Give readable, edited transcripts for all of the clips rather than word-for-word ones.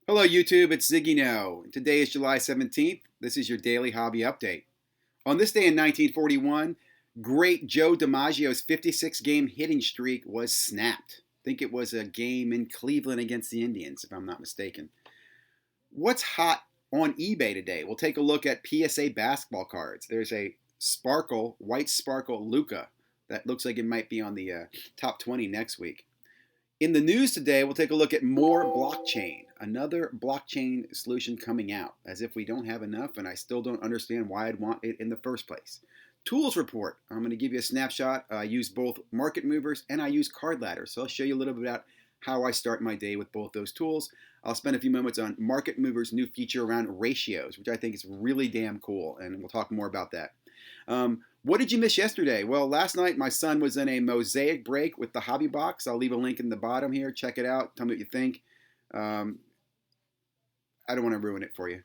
Hello, YouTube. It's Ziggy No. Today is July 17th. This is your daily hobby update. On this day in 1941, great Joe DiMaggio's 56 game hitting streak was snapped. I think it was a game in Cleveland against the Indians, if I'm not mistaken. What's hot on eBay today? We'll take a look at PSA basketball cards. There's a sparkle, white sparkle Luka that looks like it might be on the top 20 next week. In the news today, we'll take a look at more blockchain, another blockchain solution coming out, as if we don't have enough, and I still don't understand why I'd want it in the first place. Tools report. I'm going to give you a snapshot. I use both market movers and I use card ladders, so I'll show you a little bit about how I start my day with both those tools. I'll spend a few moments on market movers' new feature around ratios, which I think is really damn cool, and we'll talk more about that. What did you miss yesterday? Well, last night my son was in a mosaic break with the Hobby Box. I'll leave a link in the bottom here. Check it out. Tell me what you think. Um, I don't want to ruin it for you.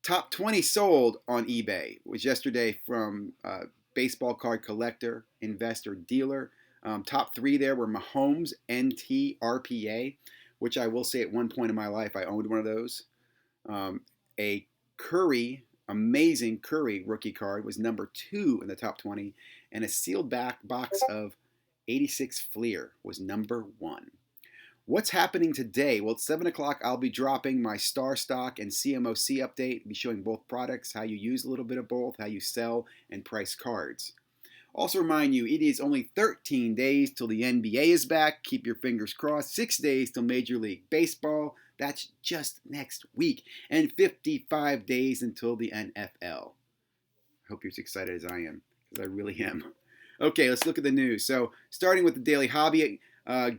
Top 20 sold on eBay was yesterday from baseball card collector, investor, dealer. Top three there were Mahomes NT RPA, which I will say at one point in my life I owned one of those. A Curry, amazing Curry rookie card was number two in the top 20, and a sealed back box of 86 Fleer was number one. What's happening today? Well, at 7 o'clock, I'll be dropping my Star Stock and CMOC update. I'll be showing both products, how you use a little bit of both, how you sell and price cards. Also remind you, it is only 13 days till the NBA is back. Keep your fingers crossed. 6 days till Major League Baseball. That's just next week. And 55 days until the NFL. I hope you're as excited as I am, because I really am. Okay, let's look at the news. So, starting with the Daily Hobby,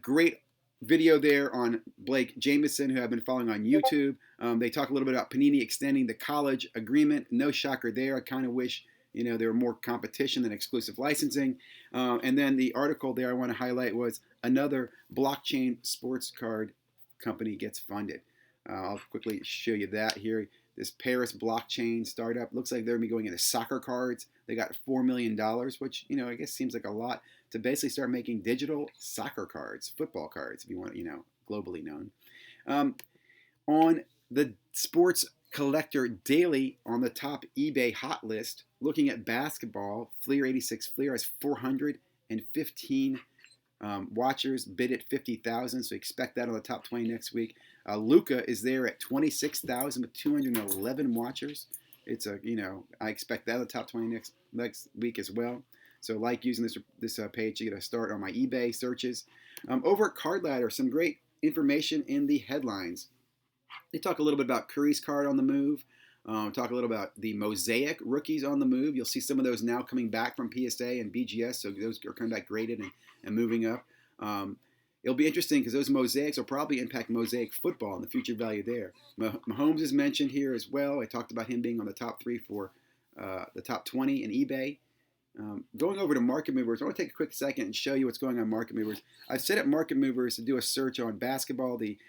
great video there on Blake Jameson, who I've been following on YouTube. They talk a little bit about Panini extending the college agreement. No shocker there. I kind of wish there were more competition than exclusive licensing. And then the article there I want to highlight was another blockchain sports card company gets funded. I'll quickly show you that here. This Paris blockchain startup looks like they're going to be going into soccer cards. They got $4 million, which I guess seems like a lot to basically start making digital soccer cards, football cards, if you want, globally known. On the Sports Collector Daily, on the top eBay hot list, looking at basketball, Fleer 86 Fleer has 415 watchers, bid at 50,000, so expect that on the top 20 next week. Luka is there at 26,000 with 211 watchers. It's I expect that on the top 20 next week as well. So like using this page to get a start on my eBay searches. Over at Card Ladder, some great information in the headlines. They talk a little bit about Curry's card on the move. Talk a little about the Mosaic rookies on the move. You'll see some of those now coming back from PSA and BGS, so those are coming back graded and moving up. It'll be interesting because those mosaics will probably impact mosaic football and the future value there. Mahomes is mentioned here as well. I talked about him being on the top three for the top 20 in eBay. Going over to Market Movers, I want to take a quick second and show you what's going on Market Movers. I've set up Market Movers to do a search on basketball, the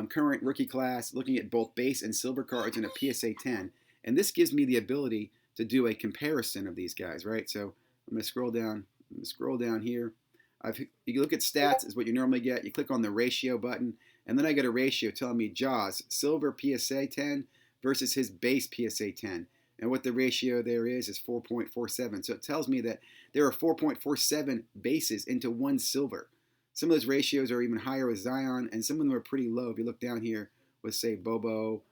current rookie class, looking at both base and silver cards in a PSA 10. And this gives me the ability to do a comparison of these guys, right? So I'm going to scroll down. I'm going to scroll down here. You look at stats is what you normally get. You click on the ratio button, and then I get a ratio telling me Jaws, silver PSA 10 versus his base PSA 10. And what the ratio there is 4.47. So it tells me that there are 4.47 bases into one silver. Some of those ratios are even higher with Zion, and some of them are pretty low. If you look down here with, say, Bobo,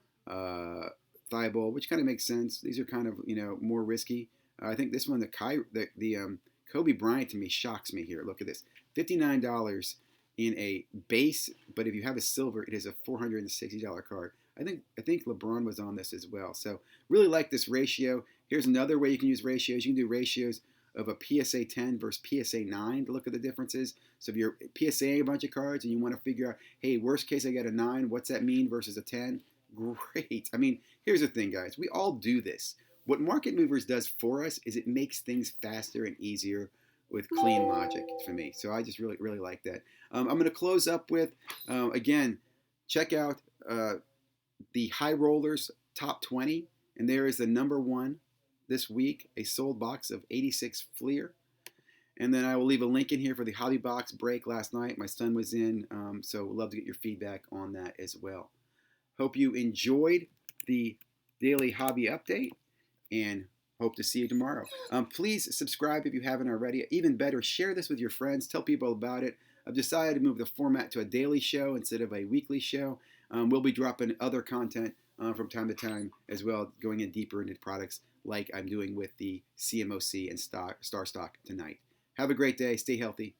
Thibault, which kind of makes sense. These are kind of, more risky. I think this one, the Kobe Bryant, to me, shocks me here. Look at this. $59 in a base, but if you have a silver, it is a $460 card. I think LeBron was on this as well. So really like this ratio. Here's another way you can use ratios. You can do ratios of a PSA 10 versus PSA 9 to look at the differences. So if you're PSAing a bunch of cards and you want to figure out, hey, worst case I get a 9, what's that mean versus a 10? Great. I mean, here's the thing, guys. We all do this. What Market Movers does for us is it makes things faster and easier with clean logic for me. So I just really, really like that. I'm going to close up with, again, check out the High Rollers Top 20. And there is the number one this week, a sold box of 86 Fleer. And then I will leave a link in here for the Hobby Box break last night. My son was in, so would love to get your feedback on that as well. Hope you enjoyed the daily hobby update and hope to see you tomorrow. Please subscribe if you haven't already. Even better, share this with your friends. Tell people about it. I've decided to move the format to a daily show instead of a weekly show. We'll be dropping other content from time to time as well, going in deeper into products like I'm doing with the CMOC and Star Stock tonight. Have a great day. Stay healthy.